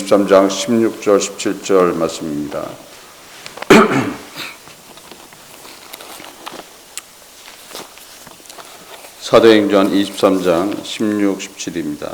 23장 16절 17절 말씀입니다. 사도행전 23장 16, 17입니다.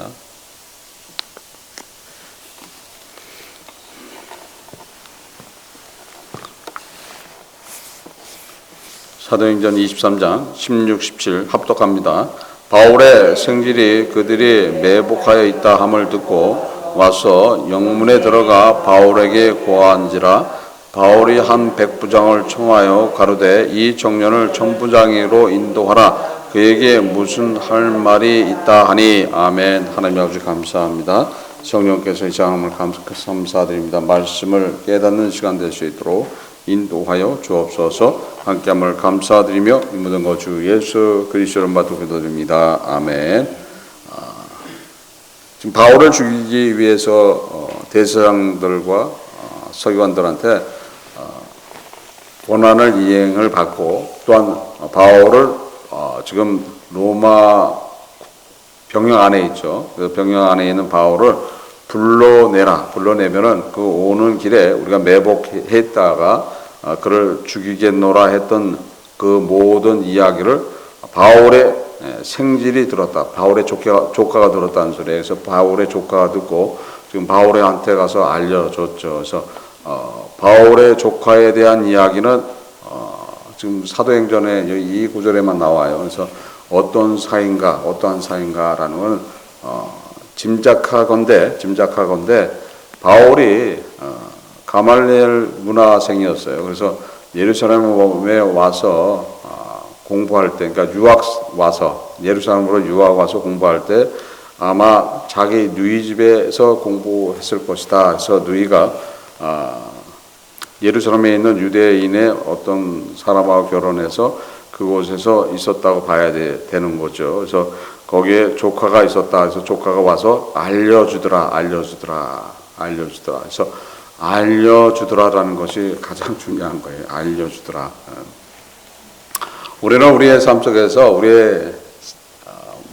사도행전 23장 16, 17 합독합니다. 바울의 생질이 그들이 매복하여 있다 함을 듣고 와서 영문에 들어가 바울에게 고한지라. 바울이 한 백부장을 청하여 가로되 이 청년을 천부장으로 인도하라. 그에게 무슨 할 말이 있다 하니. 아멘. 하나님 아버지 감사합니다. 성령께서 이 장을 감사드립니다. 말씀을 깨닫는 시간 될 수 있도록 인도하여 주옵소서. 함께함을 감사드리며 이 모든 것 주 예수 그리스도를 받고 기도드립니다. 아멘. 지금 바울을 죽이기 위해서 대제사장들과 서기관들한테 고난을 이행을 받고 또한 바울을 지금 로마 병영 안에 있죠. 그 병영 안에 있는 바울을 불러내면은 그 오는 길에 우리가 매복했다가 그를 죽이겠노라 했던 그 모든 이야기를 바울의 생질이 들었다. 바울의 조카가 들었다는 소리예요. 그래서 바울의 조카가 듣고 지금 바울한테 가서 알려줬죠. 그래서 바울의 조카에 대한 이야기는 지금 사도행전에 이 구절에만 나와요. 그래서 어떠한 사인가라는 것은 짐작하건대 바울이 가말리엘 문화생이었어요. 그래서 예루살렘에 와서 공부할 때, 그러니까 예루살렘으로 유학 와서 공부할 때 아마 자기 누이 집에서 공부했을 것이다. 그래서 누이가 예루살렘에 있는 유대인의 어떤 사람하고 결혼해서 그곳에서 있었다고 봐야 되는 거죠. 그래서 거기에 조카가 있었다. 그래서 조카가 와서 알려주더라. 그래서 알려주더라라는 것이 가장 중요한 거예요. 알려주더라. 우리는 우리의 삶 속에서 우리의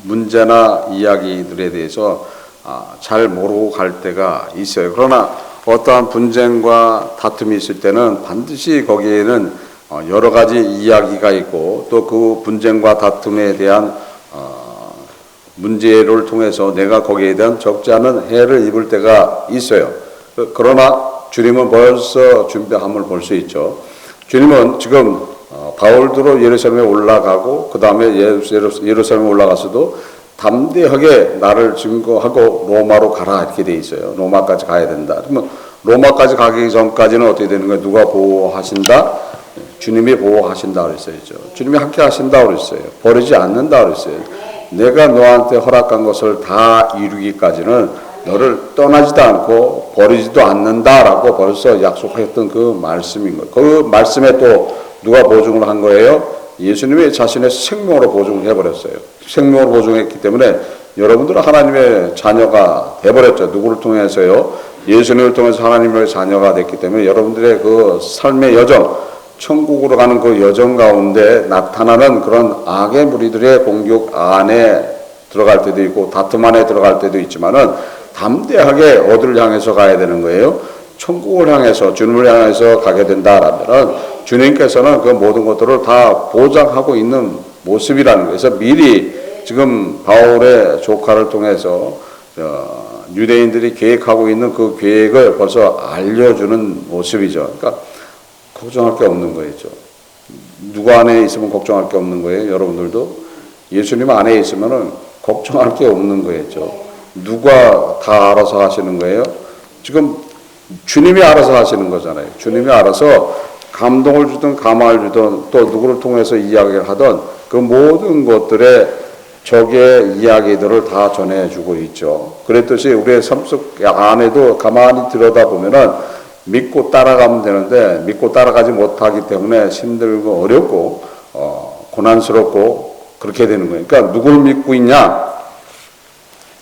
문제나 이야기들에 대해서 잘 모르고 갈 때가 있어요. 그러나 어떠한 분쟁과 다툼이 있을 때는 반드시 거기에는 여러 가지 이야기가 있고 또 그 분쟁과 다툼에 대한 문제를 통해서 내가 거기에 대한 적지 않은 해를 입을 때가 있어요. 그러나 주님은 벌써 준비함을 볼 수 있죠. 주님은 지금 바울도 예루살렘에 올라가고 그 다음에 예루살렘에 올라가서도 담대하게 나를 증거하고 로마로 가라 이렇게 돼 있어요. 로마까지 가야 된다. 그러면 로마까지 가기 전까지는 어떻게 되는 거예요? 누가 보호하신다? 주님이 보호하신다 그랬어요. 주님이 함께 하신다 그랬어요. 버리지 않는다 그랬어요. 내가 너한테 허락한 것을 다 이루기까지는 너를 떠나지도 않고 버리지도 않는다라고 벌써 약속했던 그 말씀인 거예요. 그 말씀에 또 누가 보증을 한 거예요? 예수님이 자신의 생명으로 보증을 해버렸어요. 생명으로 보증했기 때문에 여러분들은 하나님의 자녀가 돼버렸죠. 누구를 통해서요? 예수님을 통해서 하나님의 자녀가 됐기 때문에 여러분들의 그 삶의 여정, 천국으로 가는 그 여정 가운데 나타나는 그런 악의 무리들의 공격 안에 들어갈 때도 있고 다툼 안에 들어갈 때도 있지만은 담대하게 어디를 향해서 가야 되는 거예요? 천국을 향해서 주님을 향해서 가게 된다라면 주님께서는 그 모든 것들을 다 보장하고 있는 모습이라는 거예요. 그래서 미리 지금 바울의 조카를 통해서 유대인들이 계획하고 있는 그 계획을 벌써 알려주는 모습이죠. 그러니까 걱정할 게 없는 거죠. 누구 안에 있으면 걱정할 게 없는 거예요. 여러분들도 예수님 안에 있으면은 걱정할 게 없는 거죠. 누가 다 알아서 하시는 거예요? 지금 주님이 알아서 하시는 거잖아요. 주님이 알아서 감동을 주든 감화를 주든 또 누구를 통해서 이야기를 하든 그 모든 것들의 적의 이야기들을 다 전해주고 있죠. 그랬듯이 우리의 삶 속 안에도 가만히 들여다보면은 믿고 따라가면 되는데 믿고 따라가지 못하기 때문에 힘들고 어렵고 고난스럽고 그렇게 되는 거예요. 그러니까 누굴 믿고 있냐?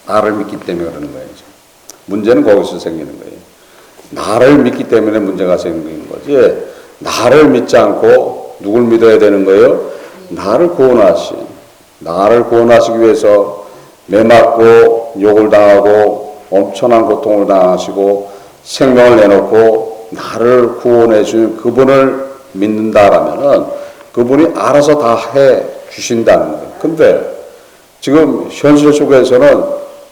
나를 믿기 때문에 그러는 거예요. 문제는 거기서 생기는 거예요. 나를 믿기 때문에 문제가 생기는 거지. 나를 믿지 않고 누굴 믿어야 되는 거예요? 나를 구원하시기 위해서 매 맞고 욕을 당하고 엄청난 고통을 당하시고 생명을 내놓고 나를 구원해 주신 그분을 믿는다라면은 그분이 알아서 다 해 주신다는 거예요. 근데 지금 현실 속에서는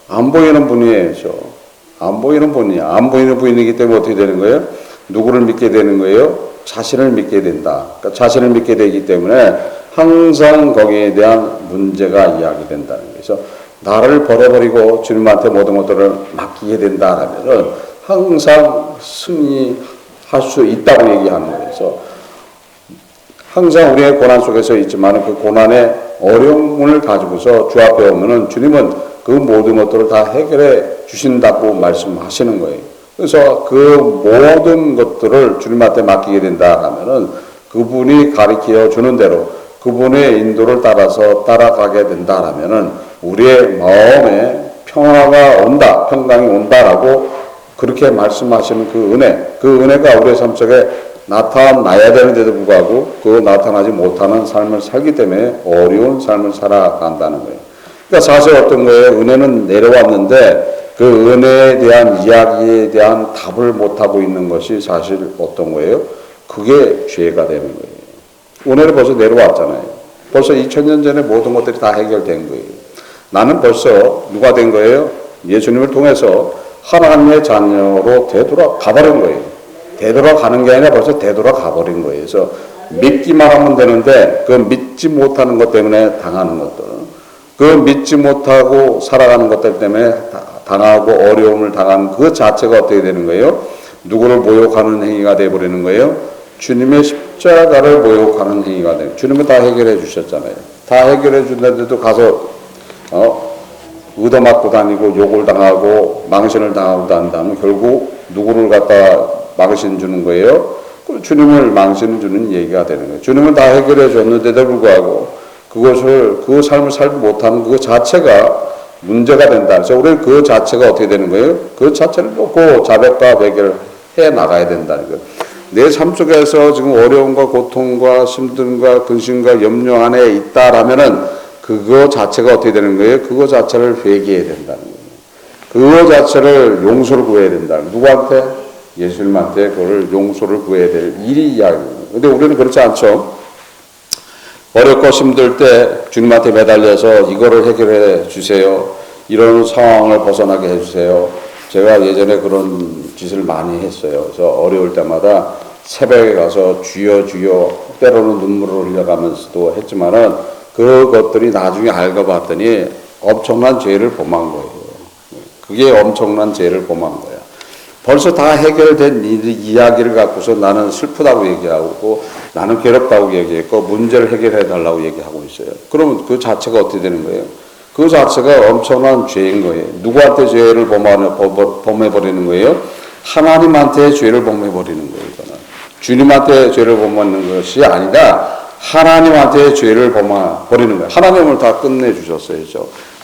안 보이는 분이에요. 안 보이는 분이야. 안 보이는 분이기 때문에 어떻게 되는 거예요? 누구를 믿게 되는 거예요? 자신을 믿게 된다. 그러니까 자신을 믿게 되기 때문에 항상 거기에 대한 문제가 이야기된다는 거예요. 그래서 나를 버려버리고 주님한테 모든 것들을 맡기게 된다라면은 항상 승리할 수 있다고 얘기하는 거예요. 그래서 항상 우리의 고난 속에서 있지만 그 고난의 어려움을 가지고서 주 앞에 오면은 주님은 그 모든 것들을 다 해결해 주신다고 말씀하시는 거예요. 그래서 그 모든 것들을 주님한테 맡기게 된다 하면은 그분이 가르쳐 주는 대로 그분의 인도를 따라서 따라가게 된다 하면은 우리의 마음에 평화가 온다, 평강이 온다라고 그렇게 말씀하시는 그 은혜가 우리의 삶 속에 나타나야 되는데도 불구하고 그 나타나지 못하는 삶을 살기 때문에 어려운 삶을 살아간다는 거예요. 그러니까 사실 어떤 거예요? 은혜는 내려왔는데 그 은혜에 대한 이야기에 대한 답을 못하고 있는 것이 사실 어떤 거예요? 그게 죄가 되는 거예요. 은혜를 벌써 내려왔잖아요. 벌써 2000년 전에 모든 것들이 다 해결된 거예요. 나는 벌써 누가 된 거예요? 예수님을 통해서 하나님의 자녀로 되돌아가버린 거예요. 되돌아가는 게 아니라 벌써 되돌아가버린 거예요. 그래서 믿기만 하면 되는데 그 믿지 못하는 것 때문에 당하는 것들, 그 믿지 못하고 살아가는 것들 때문에 당하고 어려움을 당하는 그 자체가 어떻게 되는 거예요? 누구를 모욕하는 행위가 되어버리는 거예요? 주님의 십자가를 모욕하는 행위가 돼요. 주님은 다 해결해 주셨잖아요. 다 해결해 준다는데도 가서 얻어맞고 다니고 욕을 당하고 망신을 당하고 다닌다면 결국 누구를 갖다 망신 주는 거예요? 주님을 망신 주는 얘기가 되는 거예요. 주님은 다 해결해 줬는데도 불구하고 그 삶을 살지 못하는 그 자체가 문제가 된다. 그래서 우리는 그 자체가 어떻게 되는 거예요? 그 자체를 놓고 자백과 해결해 나가야 된다는 거예요. 내 삶 속에서 지금 어려움과 고통과 힘듦과 근심과 염려 안에 있다라면은 그거 자체가 어떻게 되는 거예요? 그거 자체를 회개해야 된다는 거예요. 그거 자체를 용서를 구해야 된다는 거예요. 누구한테? 예수님한테 그걸 용서를 구해야 될 일이 이야기입니다. 근데 우리는 그렇지 않죠. 어렵고 힘들 때 주님한테 매달려서 이거를 해결해 주세요. 이런 상황을 벗어나게 해주세요. 제가 예전에 그런 짓을 많이 했어요. 그래서 어려울 때마다 새벽에 가서 주여 주여 때로는 눈물을 흘려가면서도 했지만은 그것들이 나중에 알고 봤더니 엄청난 죄를 범한 거예요. 그게 엄청난 죄를 범한 거예요. 벌써 다 해결된 이야기를 갖고서 나는 슬프다고 얘기하고 나는 괴롭다고 얘기했고 문제를 해결해 달라고 얘기하고 있어요. 그러면 그 자체가 어떻게 되는 거예요? 그 자체가 엄청난 죄인 거예요. 누구한테 죄를 범해버리는 거예요? 하나님한테 죄를 범해버리는 거예요. 이거는. 주님한테 죄를 범하는 것이 아니라 하나님한테 죄를 범해버리는 거예요. 하나님을 다 끝내주셨어요.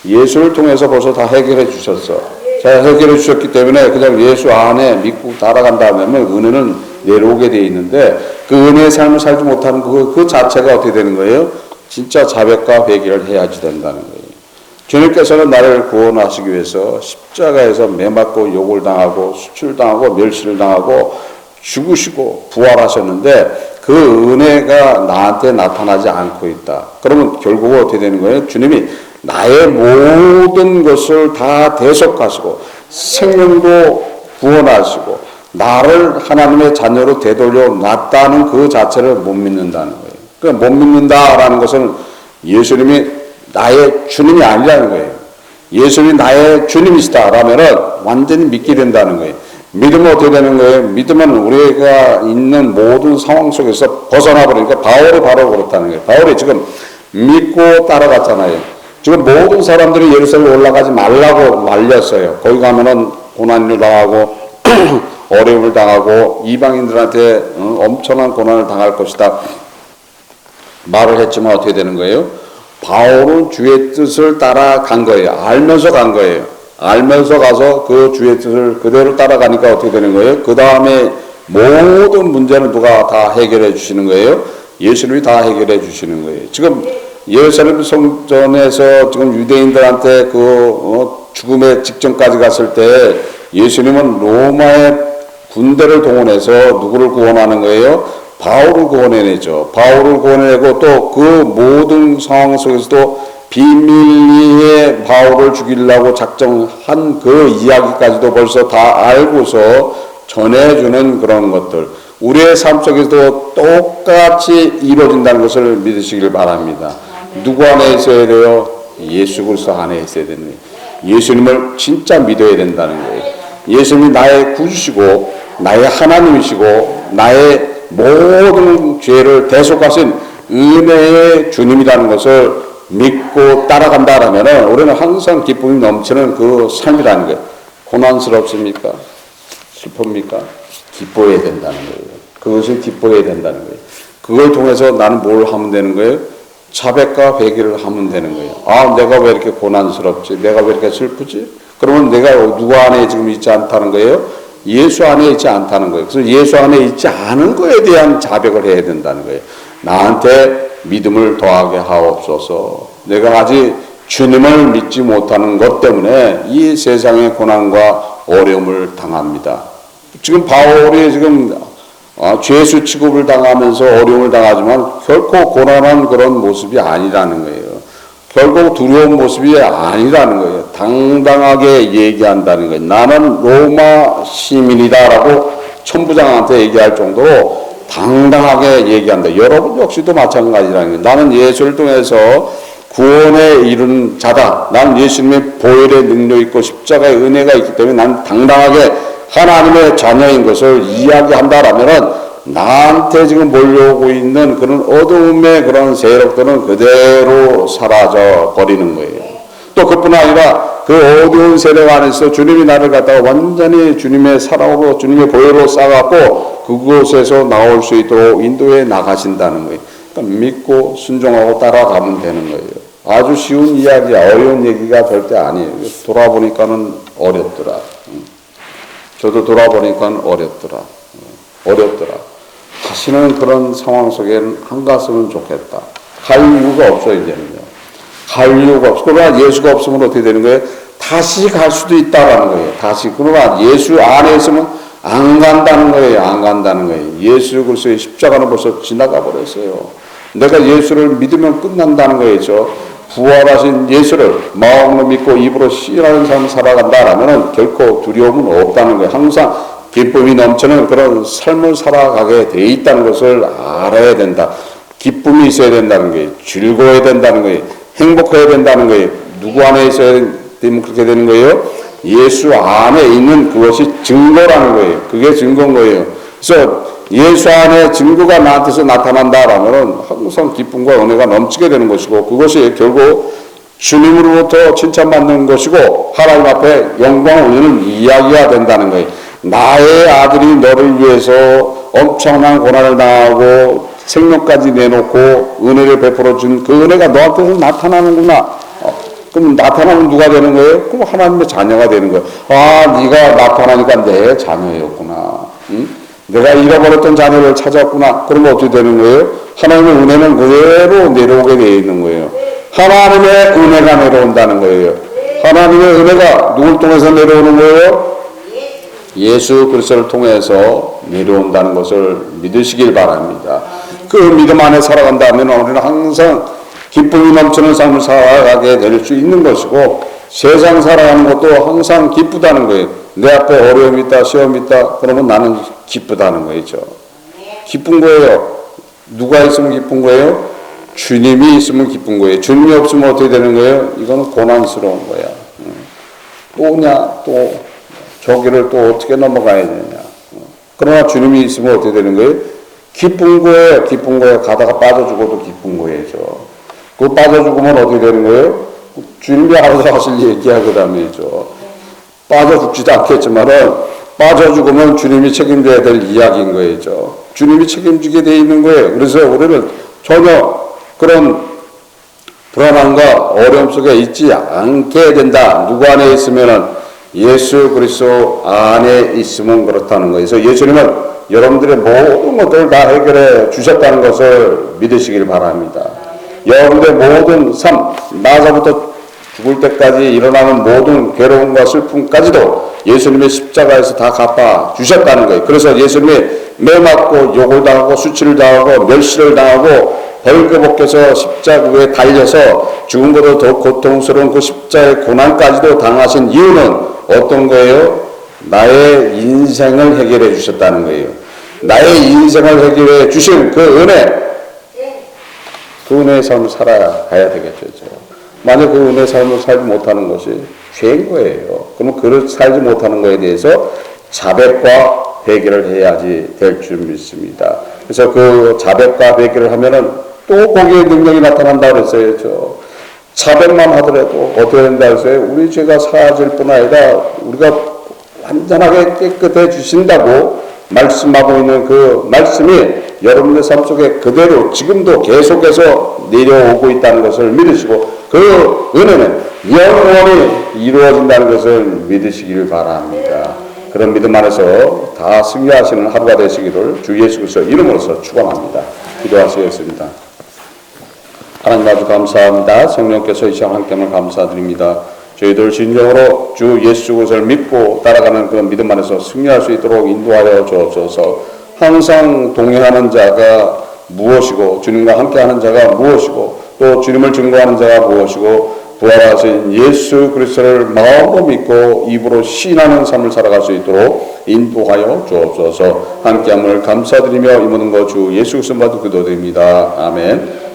예수를 통해서 벌써 다 해결해 주셨어. 자, 해결해 주셨기 때문에 그냥 예수 안에 믿고 따라간다면 은혜는 내려오게 돼 있는데 그 은혜의 삶을 살지 못하는 그 자체가 어떻게 되는 거예요? 진짜 자백과 회개를 해야지 된다는 거예요. 주님께서는 나를 구원하시기 위해서 십자가에서 매맞고 욕을 당하고 수출당하고 멸시를 당하고 죽으시고 부활하셨는데 그 은혜가 나한테 나타나지 않고 있다. 그러면 결국은 어떻게 되는 거예요? 주님이 나의 모든 것을 다 대속하시고 생명도 구원하시고 나를 하나님의 자녀로 되돌려 놨다는 그 자체를 못 믿는다는 거예요. 그러니까 못 믿는다라는 것은 예수님이 나의 주님이 아니라는 거예요. 예수님이 나의 주님이시다라면은 완전히 믿게 된다는 거예요. 믿으면 어떻게 되는 거예요? 믿으면 우리가 있는 모든 상황 속에서 벗어나 버리니까 바울이 바로 그렇다는 거예요. 바울이 지금 믿고 따라갔잖아요. 지금 모든 사람들이 예루살렘 올라가지 말라고 말렸어요. 거기 가면은 고난을 당하고 어려움을 당하고 이방인들한테 엄청난 고난을 당할 것이다 말을 했지만 어떻게 되는 거예요? 바울은 주의 뜻을 따라간 거예요. 알면서 간 거예요. 알면서 가서 그 주의 뜻을 그대로 따라가니까 어떻게 되는 거예요? 그 다음에 모든 문제는 누가 다 해결해 주시는 거예요? 예수님이 다 해결해 주시는 거예요. 지금 예루살렘 성전에서 지금 유대인들한테 죽음의 직전까지 갔을 때 예수님은 로마의 군대를 동원해서 누구를 구원하는 거예요? 바울을 구원해내죠. 바울을 구원해내고 또 그 모든 상황 속에서도 비밀리에 바울을 죽이려고 작정한 그 이야기까지도 벌써 다 알고서 전해주는 그런 것들. 우리의 삶 속에서도 똑같이 이루어진다는 것을 믿으시길 바랍니다. 누구 안에 있어야 돼요? 예수 그리스도 안에 있어야 되는 거예요. 예수님을 진짜 믿어야 된다는 거예요. 예수님이 나의 구주시고 나의 하나님이시고 나의 모든 죄를 대속하신 은혜의 주님이라는 것을 믿고 따라간다라면 우리는 항상 기쁨이 넘치는 그 삶이라는 거예요. 고난스럽습니까? 슬픕니까? 기뻐해야 된다는 거예요. 그것을 기뻐해야 된다는 거예요. 그걸 통해서 나는 뭘 하면 되는 거예요? 자백과 회개를 하면 되는 거예요. 아, 내가 왜 이렇게 고난스럽지? 내가 왜 이렇게 슬프지? 그러면 내가 누구 안에 지금 있지 않다는 거예요? 예수 안에 있지 않다는 거예요. 그래서 예수 안에 있지 않은 거에 대한 자백을 해야 된다는 거예요. 나한테 믿음을 더하게 하옵소서. 내가 아직 주님을 믿지 못하는 것 때문에 이 세상의 고난과 어려움을 당합니다. 지금 바울이 지금 죄수 취급을 당하면서 어려움을 당하지만 결코 고난한 그런 모습이 아니라는 거예요. 결국 두려운 모습이 아니라는 거예요. 당당하게 얘기한다는 거예요. 나는 로마 시민이다라고 천부장한테 얘기할 정도로 당당하게 얘기한다. 여러분 역시도 마찬가지라는 거예요. 나는 예수를 통해서 구원에 이른 자다. 나는 예수님의 보혈의 능력이 있고 십자가의 은혜가 있기 때문에 나는 당당하게 하나님의 자녀인 것을 이야기한다라면은 나한테 지금 몰려오고 있는 그런 어두움의 그런 세력들은 그대로 사라져 버리는 거예요. 또 그뿐 아니라 그 어두운 세력 안에서 주님이 나를 갖다가 완전히 주님의 사랑으로 주님의 보혈로 싸갖고 그곳에서 나올 수 있도록 인도해 나가신다는 거예요. 그러니까 믿고 순종하고 따라가면 되는 거예요. 아주 쉬운 이야기야. 어려운 얘기가 절대 아니에요. 돌아보니까는 어렵더라. 저도 돌아보니까 어렵더라. 다시는 그런 상황 속에는 안 갔으면 좋겠다. 갈 이유가 없어요, 이제는요. 갈 이유가 없어. 그러나 예수가 없으면 어떻게 되는 거예요? 다시 갈 수도 있다라는 거예요. 다시. 그러나 예수 안에 있으면 안 간다는 거예요. 안 간다는 거예요. 예수 그리스도의 십자가는 벌써 지나가 버렸어요. 내가 예수를 믿으면 끝난다는 거죠. 부활하신 예수를 마음으로 믿고 입으로 시인하는 삶을 살아간다라면 결코 두려움은 없다는 거예요. 항상 기쁨이 넘치는 그런 삶을 살아가게 돼 있다는 것을 알아야 된다. 기쁨이 있어야 된다는 거예요. 즐거워야 된다는 거예요. 행복해야 된다는 거예요. 누구 안에 있어야 되면 그렇게 되는 거예요? 예수 안에 있는 그것이 증거라는 거예요. 그게 증거인 거예요. 그래서 예수 안에 증거가 나한테서 나타난다라면 항상 기쁨과 은혜가 넘치게 되는 것이고 그것이 결국 주님으로부터 칭찬받는 것이고 하나님 앞에 영광 올리는 이야기가 된다는 거예요. 나의 아들이 너를 위해서 엄청난 고난을 당하고 생명까지 내놓고 은혜를 베풀어 준 그 은혜가 너한테서 나타나는구나. 그럼 나타나면 누가 되는 거예요? 그럼 하나님의 자녀가 되는 거예요. 아, 네가 나타나니까 내 자녀였구나. 응? 내가 잃어버렸던 자녀를 찾았구나. 그러면 어떻게 되는 거예요? 하나님의 은혜는 그대로 내려오게 되어 있는 거예요. 하나님의 은혜가 내려온다는 거예요. 하나님의 은혜가 누굴 통해서 내려오는 거예요? 예수 그리스도를 통해서 내려온다는 것을 믿으시길 바랍니다. 그 믿음 안에 살아간다면 우리는 항상 기쁨이 넘치는 삶을 살아가게 될 수 있는 것이고 세상 살아가는 것도 항상 기쁘다는 거예요. 내 앞에 어려움이 있다, 시험이 있다, 그러면 나는 기쁘다는 거죠. 기쁜 거예요. 누가 있으면 기쁜 거예요? 주님이 있으면 기쁜 거예요. 주님이 없으면 어떻게 되는 거예요? 이거는 고난스러운 거야. 또 저기를 또 어떻게 넘어가야 되냐. 그러나 주님이 있으면 어떻게 되는 거예요? 기쁜 거예요. 기쁜 거예요. 가다가 빠져 죽어도 기쁜 거예요. 그 빠져 죽으면 어떻게 되는 거예요? 주님이 알아서 하실 얘기야, 그 다음에죠. 빠져 죽지도 않겠지만은, 빠져 죽으면 주님이 책임져야 될 이야기인 거죠. 주님이 책임지게 돼 있는 거예요. 그래서 우리는 전혀 그런 불안함과 어려움 속에 있지 않게 된다. 누구 안에 있으면은 예수 그리스도 안에 있으면 그렇다는 거예요. 그래서 예수님은 여러분들의 모든 것들을 다 해결해 주셨다는 것을 믿으시길 바랍니다. 여러분의 모든 삶, 나사부터 죽을 때까지 일어나는 모든 괴로움과 슬픔까지도 예수님의 십자가에서 다 갚아 주셨다는 거예요. 그래서 예수님이 매 맞고 욕을 당하고 수치를 당하고 멸시를 당하고 벌거벗겨서 십자가에 달려서 죽음보다 더 고통스러운 그 십자가의 고난까지도 당하신 이유는 어떤 거예요? 나의 인생을 해결해 주셨다는 거예요. 나의 인생을 해결해 주신 그 은혜의 삶을 살아가야 되겠죠. 만약 그 은혜의 삶을 살지 못하는 것이 죄인 거예요. 그러면 그 살지 못하는 것에 대해서 자백과 회개를 해야지 될 줄 믿습니다. 그래서 그 자백과 회개를 하면은 또 거기에 능력이 나타난다 그랬어요. 자백만 하더라도 어떻게 된다 그랬어요? 우리 죄가 사라질 뿐 아니라 우리가 완전하게 깨끗해 주신다고 말씀하고 있는 그 말씀이 여러분의 삶 속에 그대로 지금도 계속해서 내려오고 있다는 것을 믿으시고 그 은혜는 영원히 이루어진다는 것을 믿으시기를 바랍니다. 그런 믿음 안에서 다 승리하시는 하루가 되시기를 주 예수 그리스도 이름으로서 축원합니다. 기도하시겠습니다. 하나님 아주 감사합니다. 성령께서 이 시간 함께함을 감사드립니다. 저희들 진정으로 주 예수 그리스도를 믿고 따라가는 그런 믿음 안에서 승리할 수 있도록 인도하여 주옵소서. 항상 동행하는 자가 무엇이고 주님과 함께하는 자가 무엇이고 또 주님을 증거하는 자가 무엇이고 부활하신 예수 그리스도를 마음으로 믿고 입으로 신하는 삶을 살아갈 수 있도록 인도하여 주옵소서. 함께함을 감사드리며 이 모든 것 주 예수 그리스도 받고 기도드립니다. 아멘.